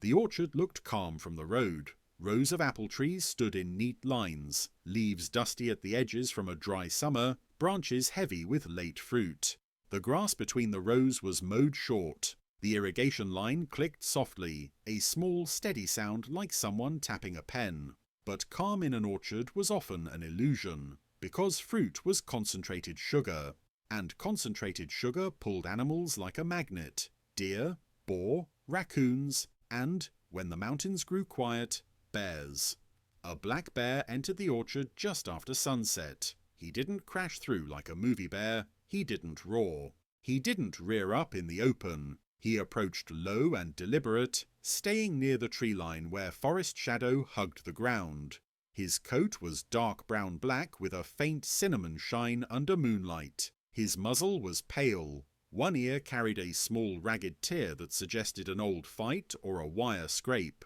The orchard looked calm from the road. Rows of apple trees stood in neat lines, leaves dusty at the edges from a dry summer, branches heavy with late fruit. The grass between the rows was mowed short. The irrigation line clicked softly, a small, steady sound like someone tapping a pen. But calm in an orchard was often an illusion, because fruit was concentrated sugar, and concentrated sugar pulled animals like a magnet: deer, boar, raccoons, and, when the mountains grew quiet, bears. A black bear entered the orchard just after sunset. He didn't crash through like a movie bear. He didn't roar. He didn't rear up in the open. He approached low and deliberate, staying near the tree line where forest shadow hugged the ground. His coat was dark brown-black with a faint cinnamon shine under moonlight. His muzzle was pale. One ear carried a small ragged tear that suggested an old fight or a wire scrape.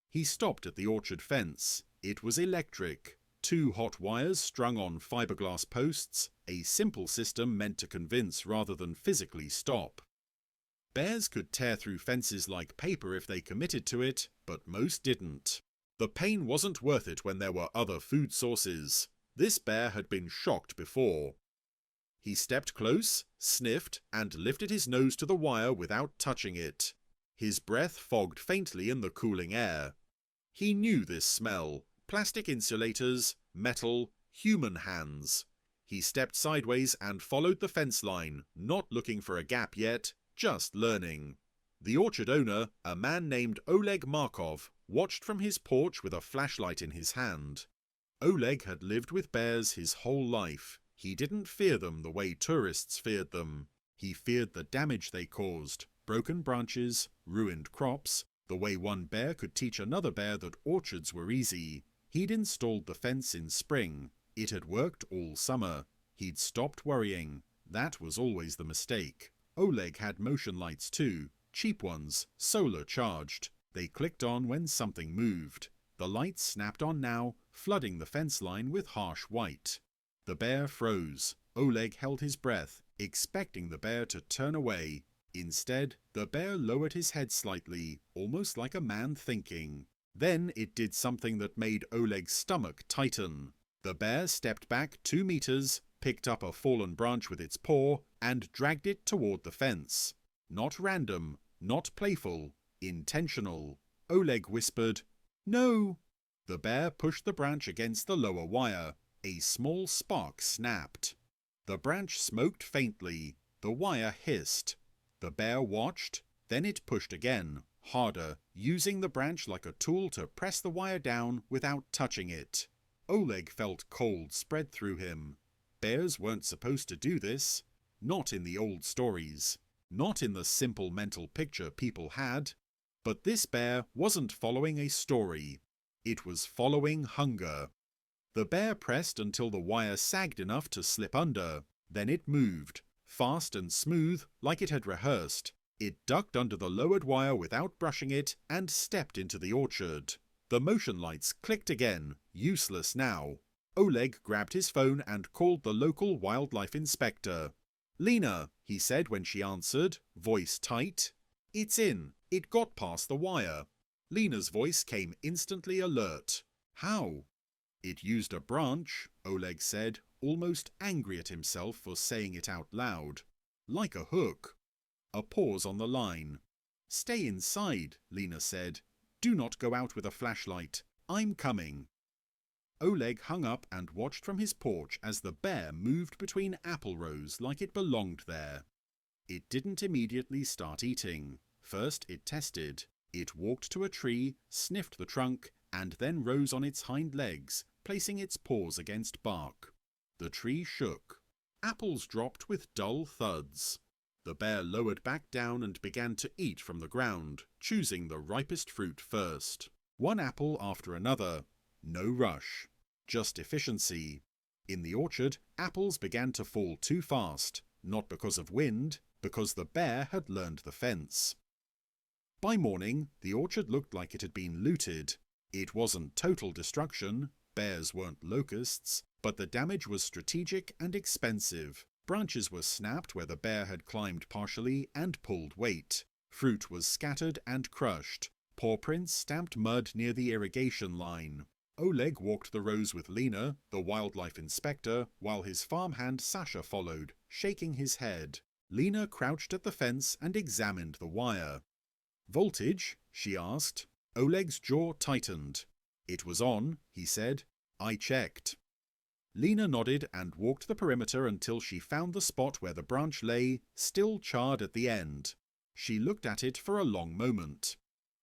He stopped at the orchard fence. It was electric. 2 hot wires strung on fiberglass posts, a simple system meant to convince rather than physically stop. Bears could tear through fences like paper if they committed to it, but most didn't. The pain wasn't worth it when there were other food sources. This bear had been shocked before. He stepped close, sniffed, and lifted his nose to the wire without touching it. His breath fogged faintly in the cooling air. He knew this smell: plastic insulators, metal, human hands. He stepped sideways and followed the fence line, not looking for a gap yet, just learning. The orchard owner, a man named Oleg Markov, watched from his porch with a flashlight in his hand. Oleg had lived with bears his whole life. He didn't fear them the way tourists feared them. He feared the damage they caused: broken branches, ruined crops, the way one bear could teach another bear that orchards were easy. He'd installed the fence in spring. It had worked all summer. He'd stopped worrying. That was always the mistake. Oleg had motion lights too, cheap ones, solar charged. They clicked on when something moved. The lights snapped on now, flooding the fence line with harsh white. The bear froze. Oleg held his breath, expecting the bear to turn away. Instead, the bear lowered his head slightly, almost like a man thinking. Then it did something that made Oleg's stomach tighten. The bear stepped back 2 meters, picked up a fallen branch with its paw, and dragged it toward the fence. Not random, not playful, intentional. Oleg whispered, "No!" The bear pushed the branch against the lower wire. A small spark snapped. The branch smoked faintly. The wire hissed. The bear watched, then it pushed again, harder, using the branch like a tool to press the wire down without touching it. Oleg felt cold spread through him. Bears weren't supposed to do this. Not in the old stories. Not in the simple mental picture people had. But this bear wasn't following a story. It was following hunger. The bear pressed until the wire sagged enough to slip under. Then it moved, fast and smooth, like it had rehearsed. It ducked under the lowered wire without brushing it and stepped into the orchard. The motion lights clicked again, useless now. Oleg grabbed his phone and called the local wildlife inspector. "Lena," he said when she answered, voice tight. "It's in. It got past the wire." Lena's voice came instantly alert. "How?" "It used a branch," Oleg said, almost angry at himself for saying it out loud. "Like a hook." A pause on the line. "Stay inside," Lena said. "Do not go out with a flashlight. I'm coming." Oleg hung up and watched from his porch as the bear moved between apple rows like it belonged there. It didn't immediately start eating. First it tested. It walked to a tree, sniffed the trunk, and then rose on its hind legs, placing its paws against bark. The tree shook. Apples dropped with dull thuds. The bear lowered back down and began to eat from the ground, choosing the ripest fruit first. One apple after another. No rush. Just efficiency. In the orchard, apples began to fall too fast, not because of wind, because the bear had learned the fence. By morning, the orchard looked like it had been looted. It wasn't total destruction, bears weren't locusts, but the damage was strategic and expensive. Branches were snapped where the bear had climbed partially and pulled weight. Fruit was scattered and crushed. Paw prints stamped mud near the irrigation line. Oleg walked the rows with Lena, the wildlife inspector, while his farmhand Sasha followed, shaking his head. Lena crouched at the fence and examined the wire. "Voltage?" she asked. Oleg's jaw tightened. "It was on," he said. "I checked." Lena nodded and walked the perimeter until she found the spot where the branch lay, still charred at the end. She looked at it for a long moment.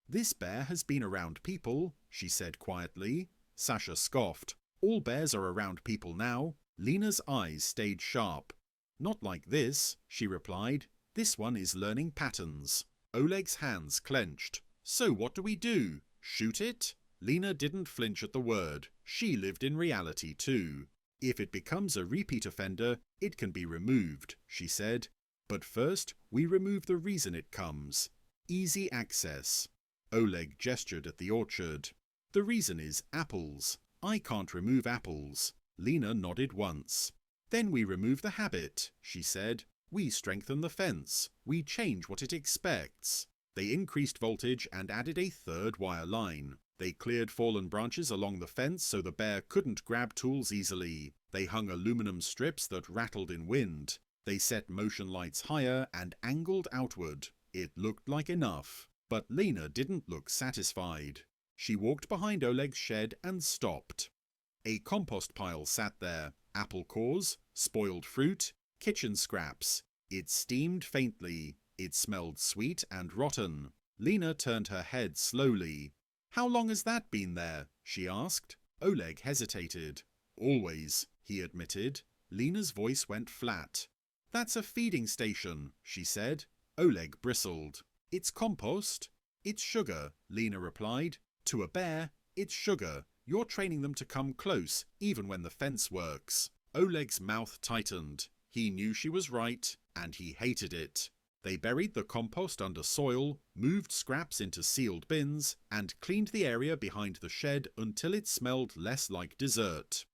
"This bear has been around people," she said quietly. Sasha scoffed. "All bears are around people now." Lena's eyes stayed sharp. "Not like this," she replied. "This one is learning patterns." Oleg's hands clenched. "So what do we do? Shoot it?" Lena didn't flinch at the word. She lived in reality too. "If it becomes a repeat offender, it can be removed," she said. "But first, we remove the reason it comes. Easy access." Oleg gestured at the orchard. "The reason is apples. I can't remove apples." Lena nodded once. "Then we remove the habit," she said. "We strengthen the fence. We change what it expects." They increased voltage and added a third wire line. They cleared fallen branches along the fence so the bear couldn't grab tools easily. They hung aluminum strips that rattled in wind. They set motion lights higher and angled outward. It looked like enough. But Lena didn't look satisfied. She walked behind Oleg's shed and stopped. A compost pile sat there. Apple cores, spoiled fruit, kitchen scraps. It steamed faintly. It smelled sweet and rotten. Lena turned her head slowly. "How long has that been there?" she asked. Oleg hesitated. "Always," he admitted. Lena's voice went flat. "That's a feeding station," she said. Oleg bristled. "It's compost." "It's sugar," Lena replied. "To a bear, it's sugar. You're training them to come close, even when the fence works." Oleg's mouth tightened. He knew she was right, and he hated it. They buried the compost under soil, moved scraps into sealed bins, and cleaned the area behind the shed until it smelled less like dessert.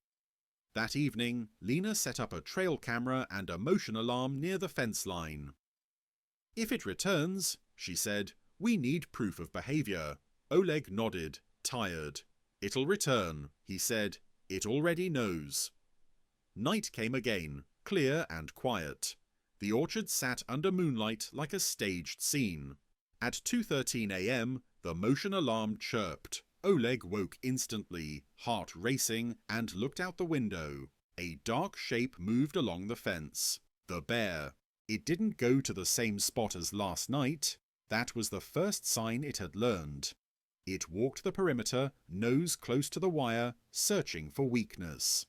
That evening, Lena set up a trail camera and a motion alarm near the fence line. "If it returns," she said, "we need proof of behavior." Oleg nodded, tired. "It'll return," he said. "It already knows." Night came again, clear and quiet. The orchard sat under moonlight like a staged scene. At 2:13 a.m., the motion alarm chirped. Oleg woke instantly, heart racing, and looked out the window. A dark shape moved along the fence. The bear. It didn't go to the same spot as last night. That was the first sign it had learned. It walked the perimeter, nose close to the wire, searching for weakness.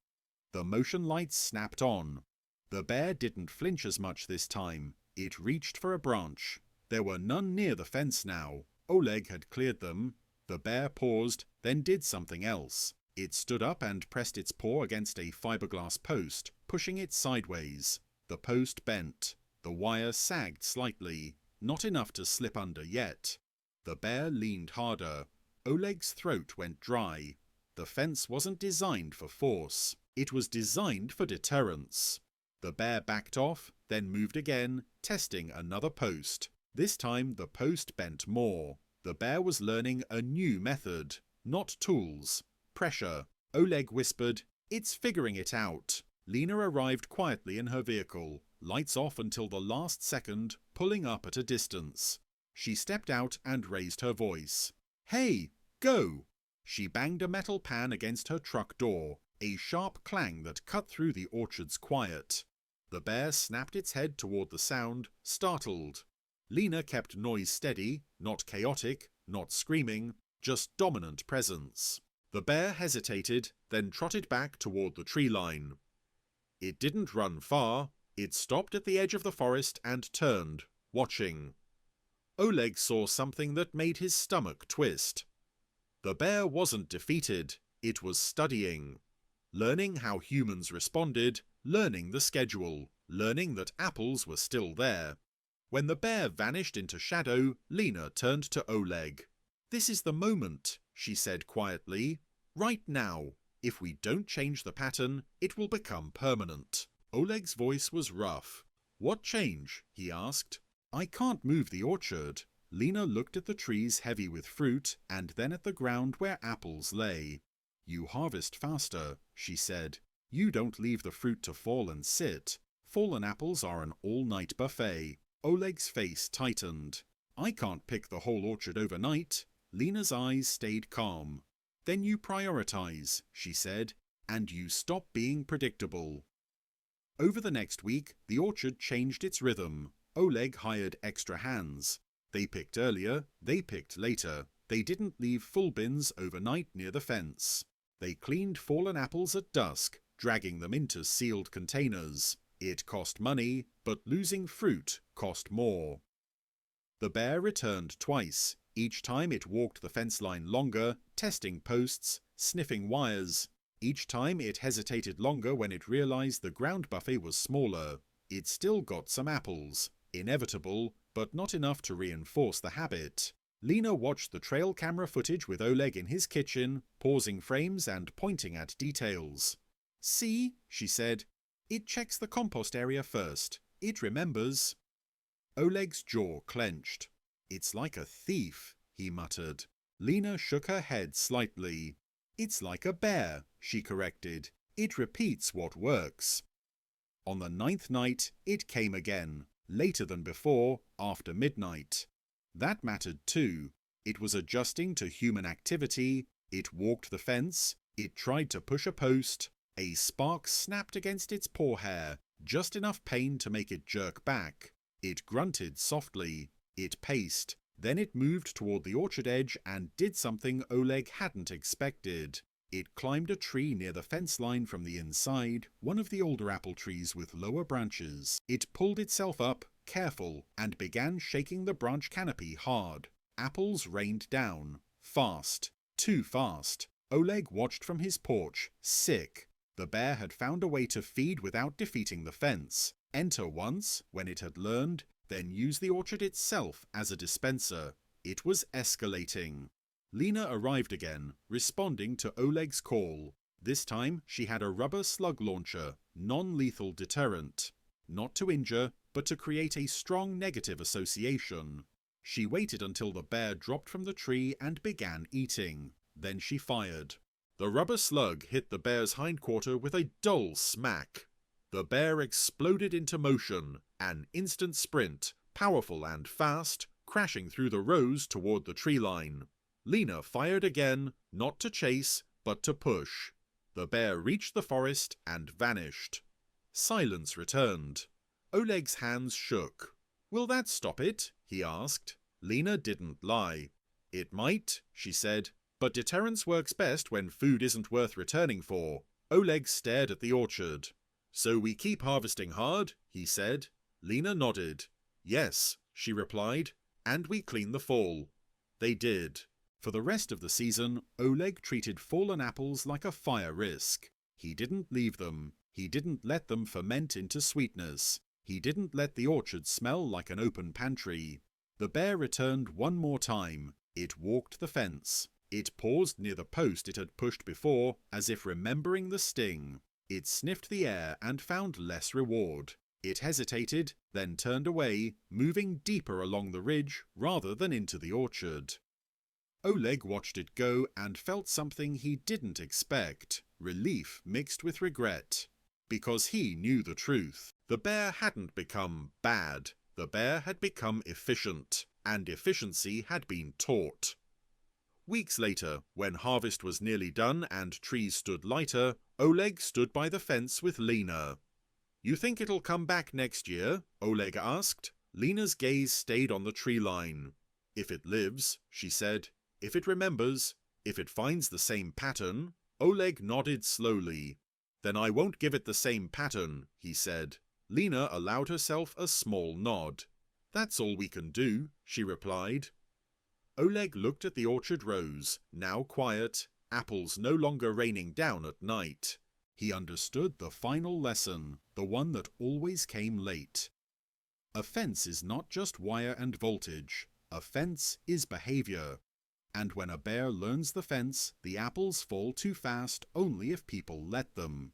The motion lights snapped on. The bear didn't flinch as much this time. It reached for a branch. There were none near the fence now. Oleg had cleared them. The bear paused, then did something else. It stood up and pressed its paw against a fiberglass post, pushing it sideways. The post bent. The wire sagged slightly, not enough to slip under yet. The bear leaned harder. Oleg's throat went dry. The fence wasn't designed for force. It was designed for deterrence. The bear backed off, then moved again, testing another post. This time the post bent more. The bear was learning a new method. Not tools. Pressure. Oleg whispered, "It's figuring it out." Lena arrived quietly in her vehicle, lights off until the last second, pulling up at a distance. She stepped out and raised her voice. "Hey, go!" She banged a metal pan against her truck door, a sharp clang that cut through the orchard's quiet. The bear snapped its head toward the sound, startled. Lena kept noise steady, not chaotic, not screaming, just dominant presence. The bear hesitated, then trotted back toward the tree line. It didn't run far. It stopped at the edge of the forest and turned, watching. Oleg saw something that made his stomach twist. The bear wasn't defeated. It was studying. Learning how humans responded, learning the schedule, learning that apples were still there. When the bear vanished into shadow, Lena turned to Oleg. "This is the moment," she said quietly. "Right now. If we don't change the pattern, it will become permanent." Oleg's voice was rough. "What change?" he asked. "I can't move the orchard." Lena looked at the trees heavy with fruit and then at the ground where apples lay. "You harvest faster," she said. "You don't leave the fruit to fall and sit. Fallen apples are an all-night buffet." Oleg's face tightened. "I can't pick the whole orchard overnight." Lena's eyes stayed calm. "Then you prioritize," she said, "and you stop being predictable." Over the next week, the orchard changed its rhythm. Oleg hired extra hands. They picked earlier, they picked later. They didn't leave full bins overnight near the fence. They cleaned fallen apples at dusk, dragging them into sealed containers. It cost money, but losing fruit cost more. The bear returned twice. Each time it walked the fence line longer, testing posts, sniffing wires. Each time it hesitated longer when it realized the ground buffet was smaller. It still got some apples. Inevitable, but not enough to reinforce the habit. Lena watched the trail camera footage with Oleg in his kitchen, pausing frames and pointing at details. "See," she said. "It checks the compost area first. It remembers." Oleg's jaw clenched. "It's like a thief," he muttered. Lena shook her head slightly. "It's like a bear," she corrected. "It repeats what works." On the 9th night, it came again, later than before, after midnight. That mattered too. It was adjusting to human activity. It walked the fence. It tried to push a post. A spark snapped against its paw hair, just enough pain to make it jerk back. It grunted softly. It paced. Then it moved toward the orchard edge and did something Oleg hadn't expected. It climbed a tree near the fence line from the inside, one of the older apple trees with lower branches. It pulled itself up, careful, and began shaking the branch canopy hard. Apples rained down. Fast. Too fast. Oleg watched from his porch, sick. The bear had found a way to feed without defeating the fence. Enter once, when it had learned, then use the orchard itself as a dispenser. It was escalating. Lena arrived again, responding to Oleg's call. This time she had a rubber slug launcher, non-lethal deterrent. Not to injure, but to create a strong negative association. She waited until the bear dropped from the tree and began eating. Then she fired. The rubber slug hit the bear's hindquarter with a dull smack. The bear exploded into motion, an instant sprint, powerful and fast, crashing through the rows toward the tree line. Lena fired again, not to chase, but to push. The bear reached the forest and vanished. Silence returned. Oleg's hands shook. "Will that stop it?" he asked. Lena didn't lie. "It might," she said, "but deterrence works best when food isn't worth returning for." Oleg stared at the orchard. "So we keep harvesting hard?" he said. Lena nodded. "Yes," she replied, "and we clean the fall." They did. For the rest of the season, Oleg treated fallen apples like a fire risk. He didn't leave them. He didn't let them ferment into sweetness. He didn't let the orchard smell like an open pantry. The bear returned one more time. It walked the fence. It paused near the post it had pushed before, as if remembering the sting. It sniffed the air and found less reward. It hesitated, then turned away, moving deeper along the ridge rather than into the orchard. Oleg watched it go and felt something he didn't expect, relief mixed with regret. Because he knew the truth. The bear hadn't become bad. The bear had become efficient, and efficiency had been taught. Weeks later, when harvest was nearly done and trees stood lighter, Oleg stood by the fence with Lena. "You think it'll come back next year?" Oleg asked. Lena's gaze stayed on the tree line. "If it lives," she said. "If it remembers, if it finds the same pattern." Oleg nodded slowly. "Then I won't give it the same pattern," he said. Lena allowed herself a small nod. "That's all we can do," she replied. Oleg looked at the orchard rows, now quiet, apples no longer raining down at night. He understood the final lesson, the one that always came late. A fence is not just wire and voltage. A fence is behavior. And when a bear learns the fence, the apples fall too fast only if people let them.